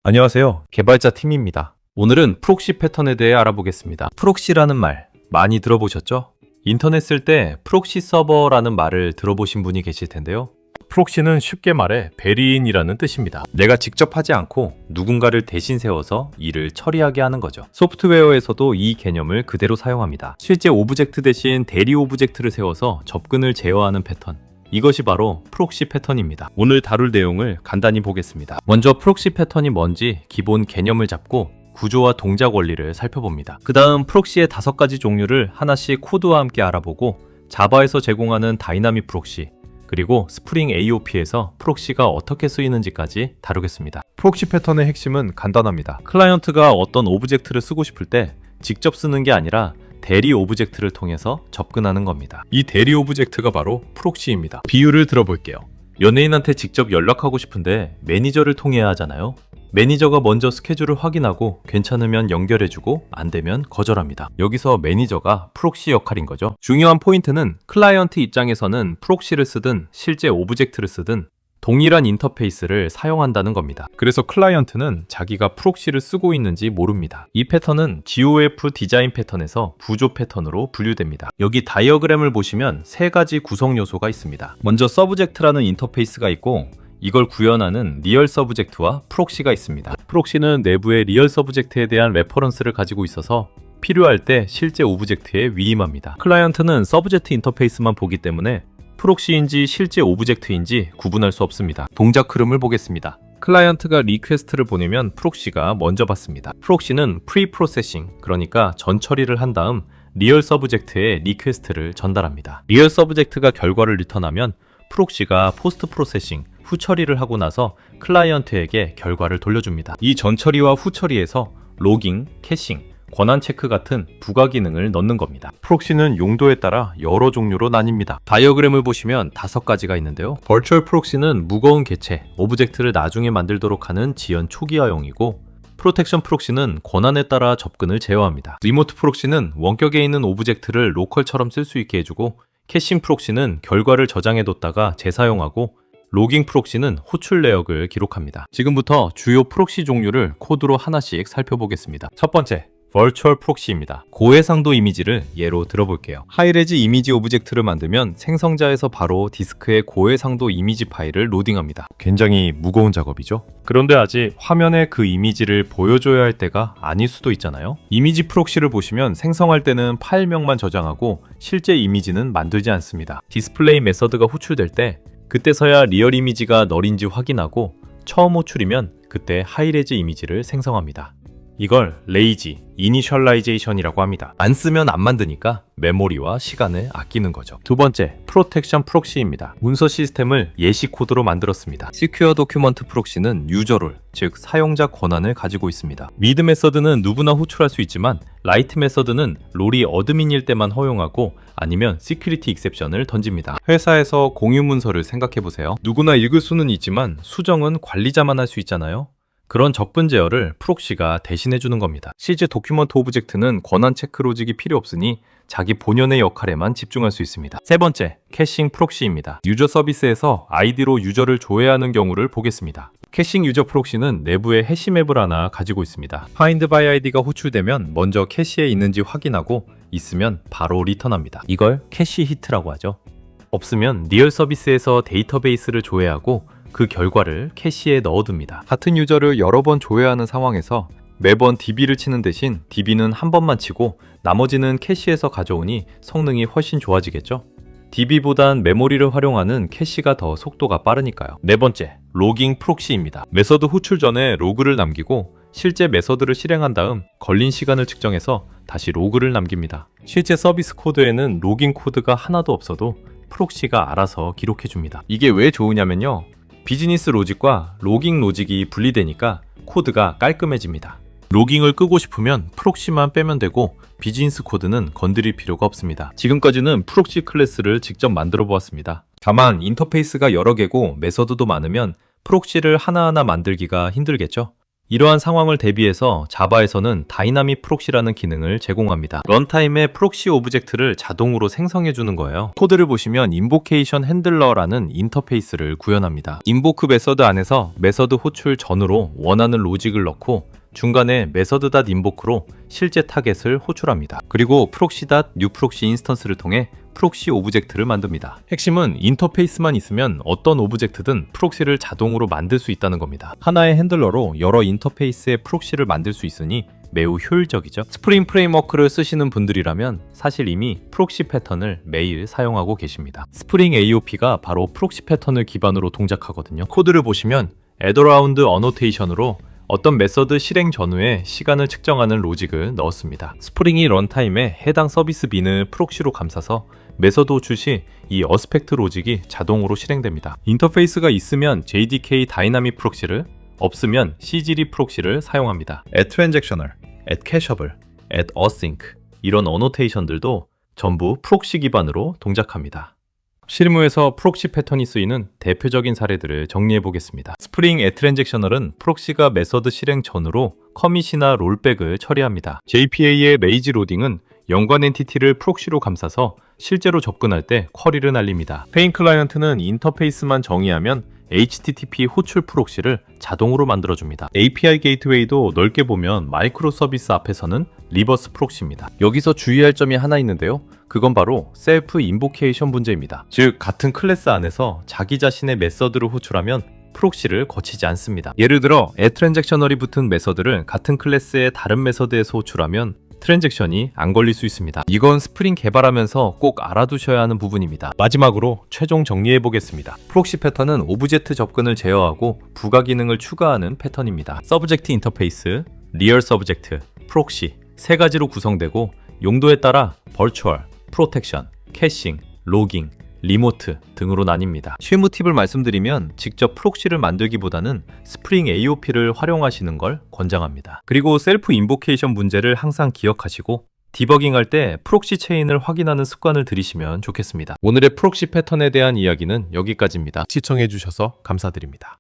안녕하세요. 개발자 팀입니다. 오늘은 프록시 패턴에 대해 알아보겠습니다. 프록시라는 말 많이 들어보셨죠? 인터넷 쓸 때 프록시 서버라는 말을 들어보신 분이 계실 텐데요. 프록시는 쉽게 말해 베리인이라는 뜻입니다. 내가 직접 하지 않고 누군가를 대신 세워서 일을 처리하게 하는 거죠. 소프트웨어에서도 이 개념을 그대로 사용합니다. 실제 오브젝트 대신 대리 오브젝트를 세워서 접근을 제어하는 패턴. 이것이 바로 프록시 패턴입니다. 오늘 다룰 내용을 간단히 보겠습니다. 먼저 프록시 패턴이 뭔지 기본 개념을 잡고 구조와 동작 원리를 살펴봅니다. 그 다음 프록시의 5가지 종류를 하나씩 코드와 함께 알아보고 자바에서 제공하는 다이나믹 프록시, 그리고 스프링 AOP에서 프록시가 어떻게 쓰이는지까지 다루겠습니다. 프록시 패턴의 핵심은 간단합니다. 클라이언트가 어떤 오브젝트를 쓰고 싶을 때 직접 쓰는 게 아니라 대리 오브젝트를 통해서 접근하는 겁니다. 이 대리 오브젝트가 바로 프록시입니다. 비유를 들어볼게요. 연예인한테 직접 연락하고 싶은데 매니저를 통해야 하잖아요. 매니저가 먼저 스케줄을 확인하고 괜찮으면 연결해주고 안 되면 거절합니다. 여기서 매니저가 프록시 역할인 거죠. 중요한 포인트는 클라이언트 입장에서는 프록시를 쓰든 실제 오브젝트를 쓰든 동일한 인터페이스를 사용한다는 겁니다. 그래서 클라이언트는 자기가 프록시를 쓰고 있는지 모릅니다. 이 패턴은 GOF 디자인 패턴에서 부조 패턴으로 분류됩니다. 여기 다이어그램을 보시면 3가지 구성 요소가 있습니다. 먼저 서브젝트라는 인터페이스가 있고 이걸 구현하는 리얼 서브젝트와 프록시가 있습니다. 프록시는 내부의 리얼 서브젝트에 대한 레퍼런스를 가지고 있어서 필요할 때 실제 오브젝트에 위임합니다. 클라이언트는 서브젝트 인터페이스만 보기 때문에 프록시인지 실제 오브젝트인지 구분할 수 없습니다. 동작 흐름을 보겠습니다. 클라이언트가 리퀘스트를 보내면 프록시가 먼저 받습니다. 프록시는 프리 프로세싱, 그러니까 전 처리를 한 다음 리얼 서브젝트에 리퀘스트를 전달합니다. 리얼 서브젝트가 결과를 리턴하면 프록시가 포스트 프로세싱, 후 처리를 하고 나서 클라이언트에게 결과를 돌려줍니다. 이 전 처리와 후 처리에서 로깅, 캐싱, 권한 체크 같은 부가 기능을 넣는 겁니다. 프록시는 용도에 따라 여러 종류로 나뉩니다. 다이어그램을 보시면 5가지가 있는데요. 버추얼 프록시는 무거운 개체, 오브젝트를 나중에 만들도록 하는 지연 초기화용이고, 프로텍션 프록시는 권한에 따라 접근을 제어합니다. 리모트 프록시는 원격에 있는 오브젝트를 로컬처럼 쓸 수 있게 해주고, 캐싱 프록시는 결과를 저장해뒀다가 재사용하고, 로깅 프록시는 호출 내역을 기록합니다. 지금부터 주요 프록시 종류를 코드로 하나씩 살펴보겠습니다. 첫 번째, 버추얼 프록시입니다. 고해상도 이미지를 예로 들어볼게요. 하이레즈 이미지 오브젝트를 만들면 생성자에서 바로 디스크에 고해상도 이미지 파일을 로딩합니다. 굉장히 무거운 작업이죠. 그런데 아직 화면에 그 이미지를 보여줘야 할 때가 아닐 수도 있잖아요. 이미지 프록시를 보시면 생성할 때는 파일명만 저장하고 실제 이미지는 만들지 않습니다. 디스플레이 메서드가 호출될 때 그때서야 리얼 이미지가 널인지 확인하고 처음 호출이면 그때 하이레즈 이미지를 생성합니다. 이걸 레이지, 이니셜라이제이션이라고 합니다. 안 쓰면 안 만드니까 메모리와 시간을 아끼는 거죠. 두 번째, 프로텍션 프록시입니다. 문서 시스템을 예시 코드로 만들었습니다. 시큐어 도큐먼트 프록시는 유저롤, 즉 사용자 권한을 가지고 있습니다. 미드 메서드는 누구나 호출할 수 있지만 라이트 메서드는 롤이 어드민일 때만 허용하고 아니면 시큐리티 익셉션을 던집니다. 회사에서 공유 문서를 생각해보세요. 누구나 읽을 수는 있지만 수정은 관리자만 할 수 있잖아요. 그런 적분 제어를 프록시가 대신해주는 겁니다. 실제 도큐먼트 오브젝트는 권한 체크 로직이 필요 없으니 자기 본연의 역할에만 집중할 수 있습니다. 세 번째, 캐싱 프록시입니다. 유저 서비스에서 아이디로 유저를 조회하는 경우를 보겠습니다. 캐싱 유저 프록시는 내부에 해시맵을 하나 가지고 있습니다. find by id가 호출되면 먼저 캐시에 있는지 확인하고 있으면 바로 리턴합니다. 이걸 캐시 히트라고 하죠. 없으면 리얼 서비스에서 데이터베이스를 조회하고 그 결과를 캐시에 넣어둡니다. 같은 유저를 여러 번 조회하는 상황에서 매번 DB를 치는 대신 DB는 한 번만 치고 나머지는 캐시에서 가져오니 성능이 훨씬 좋아지겠죠? DB보단 메모리를 활용하는 캐시가 더 속도가 빠르니까요. 네 번째, 로깅 프록시입니다. 메서드 호출 전에 로그를 남기고 실제 메서드를 실행한 다음 걸린 시간을 측정해서 다시 로그를 남깁니다. 실제 서비스 코드에는 로깅 코드가 하나도 없어도 프록시가 알아서 기록해줍니다. 이게 왜 좋으냐면요, 비즈니스 로직과 로깅 로직이 분리되니까 코드가 깔끔해집니다. 로깅을 끄고 싶으면 프록시만 빼면 되고 비즈니스 코드는 건드릴 필요가 없습니다. 지금까지는 프록시 클래스를 직접 만들어 보았습니다. 다만 인터페이스가 여러 개고 메서드도 많으면 프록시를 하나하나 만들기가 힘들겠죠? 이러한 상황을 대비해서 자바에서는 다이나믹 프록시라는 기능을 제공합니다. 런타임에 프록시 오브젝트를 자동으로 생성해 주는 거예요. 코드를 보시면 인보케이션 핸들러라는 인터페이스를 구현합니다. 인보크 메서드 안에서 메서드 호출 전후로 원하는 로직을 넣고 중간에 메서드.인보크로 실제 타겟을 호출합니다. 그리고 proxy.newproxy 인스턴스를 통해 프록시 오브젝트를 만듭니다. 핵심은 인터페이스만 있으면 어떤 오브젝트든 프록시를 자동으로 만들 수 있다는 겁니다. 하나의 핸들러로 여러 인터페이스의 프록시를 만들 수 있으니 매우 효율적이죠. 스프링 프레임워크를 쓰시는 분들이라면 사실 이미 프록시 패턴을 매일 사용하고 계십니다. 스프링 AOP가 바로 프록시 패턴을 기반으로 동작하거든요. 코드를 보시면 add-around annotation으로 어떤 메서드 실행 전후에 시간을 측정하는 로직을 넣었습니다. 스프링이 런타임에 해당 서비스 빈을 프록시로 감싸서 메서드 호출 시 이 어스펙트 로직이 자동으로 실행됩니다. 인터페이스가 있으면 JDK 다이나믹 프록시를, 없으면 CGD 프록시를 사용합니다. add transactional, add cacheable, add async 이런 어노테이션들도 전부 프록시 기반으로 동작합니다. 실무에서 프록시 패턴이 쓰이는 대표적인 사례들을 정리해 보겠습니다. 스프링 add transactional은 프록시가 메서드 실행 전후로 커밋이나 롤백을 처리합니다. JPA의 레이지 로딩은 연관 엔티티를 프록시로 감싸서 실제로 접근할 때 쿼리를 날립니다. 페인 클라이언트는 인터페이스만 정의하면 HTTP 호출 프록시를 자동으로 만들어줍니다. API 게이트웨이도 넓게 보면 마이크로 서비스 앞에서는 리버스 프록시입니다. 여기서 주의할 점이 하나 있는데요. 그건 바로 셀프 인보케이션 문제입니다. 즉 같은 클래스 안에서 자기 자신의 메서드를 호출하면 프록시를 거치지 않습니다. 예를 들어 add transactional이 붙은 메서드를 같은 클래스의 다른 메서드에서 호출하면 트랜잭션이 안 걸릴 수 있습니다. 이건 스프링 개발하면서 꼭 알아두셔야 하는 부분입니다. 마지막으로 최종 정리해 보겠습니다. 프록시 패턴은 오브젝트 접근을 제어하고 부가 기능을 추가하는 패턴입니다. 서브젝트 인터페이스, 리얼 서브젝트, 프록시 세 가지로 구성되고 용도에 따라 버추얼, 프로텍션, 캐싱, 로깅, 리모트 등으로 나뉩니다. 실무 팁을 말씀드리면 직접 프록시를 만들기보다는 스프링 AOP를 활용하시는 걸 권장합니다. 그리고 셀프 인보케이션 문제를 항상 기억하시고 디버깅할 때 프록시 체인을 확인하는 습관을 들이시면 좋겠습니다. 오늘의 프록시 패턴에 대한 이야기는 여기까지입니다. 시청해 주셔서 감사드립니다.